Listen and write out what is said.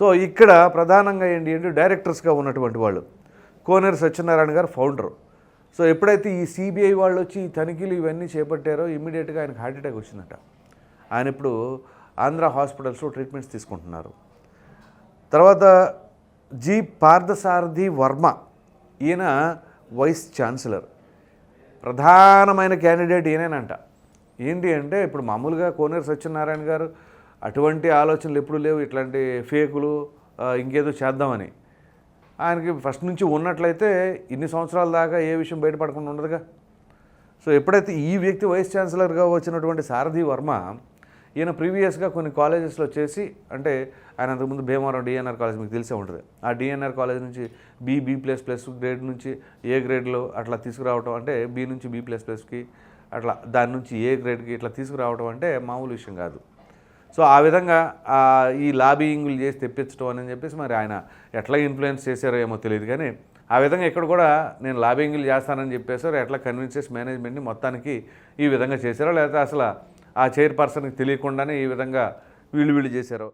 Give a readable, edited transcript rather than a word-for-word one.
So ఇక్కడ ప్రధానంగా ఏంటి అంటే డైరెక్టర్స్గా ఉన్నటువంటి వాళ్ళు కోనేరు సత్యనారాయణ గారు ఫౌండర్. సో ఎప్పుడైతే ఈ సిబిఐ వాళ్ళు వచ్చి ఈ తనిఖీలు ఇవన్నీ చేపట్టారో ఇమ్మీడియట్గా ఆయనకు హార్ట్ అటాక్ వచ్చిందట. ఆయన ఇప్పుడు ఆంధ్ర హాస్పిటల్స్లో ట్రీట్మెంట్స్ తీసుకుంటున్నారు. తర్వాత జి పార్థసారథి వర్మ, ఈయన వైస్ ఛాన్సలర్, ప్రధానమైన క్యాండిడేట్ ఈయనేనంట. ఏంటి అంటే ఇప్పుడు మామూలుగా కోనేరు సత్యనారాయణ గారు అటువంటి ఆలోచనలు ఎప్పుడు లేవు, ఇట్లాంటి ఫేకులు ఇంకేదో చేద్దామని. ఆయనకి ఫస్ట్ నుంచి ఉన్నట్లయితే ఇన్ని సంవత్సరాల దాకా ఏ విషయం బయటపడకుండా ఉండదుగా. సో ఎప్పుడైతే ఈ వ్యక్తి వైస్ ఛాన్సలర్గా వచ్చినటువంటి సారథి వర్మ, ఈయన ప్రీవియస్గా కొన్ని కాలేజెస్లో చేసి, అంటే ఆయన అంతకుముందు భీమవరం డిఎన్ఆర్ కాలేజ్ మీకు తెలిసే ఉంటుంది. ఆ డిఎన్ఆర్ కాలేజ్ నుంచి బి++ గ్రేడ్ నుంచి ఏ గ్రేడ్లో అట్లా తీసుకురావటం, అంటే బి నుంచి బి++కి అట్లా దాని నుంచి ఏ గ్రేడ్కి ఇట్లా తీసుకురావటం అంటే మామూలు విషయం కాదు. సో ఆ విధంగా ఈ లాబియింగ్లు చేసి తెప్పించడం అని చెప్పేసి మరి ఆయన ఎట్లా ఇన్ఫ్లుయెన్స్ చేశారో ఏమో తెలియదు, కానీ ఆ విధంగా ఇక్కడ కూడా నేను లాబియింగ్లు చేస్తానని చెప్పేసారు. ఎట్లా కన్విన్స్ చేసి మేనేజ్మెంట్ని మొత్తానికి ఈ విధంగా చేశారో, లేకపోతే అసలు ఆ చైర్పర్సన్కి తెలియకుండానే ఈ విధంగా వీళ్ళు చేశారో.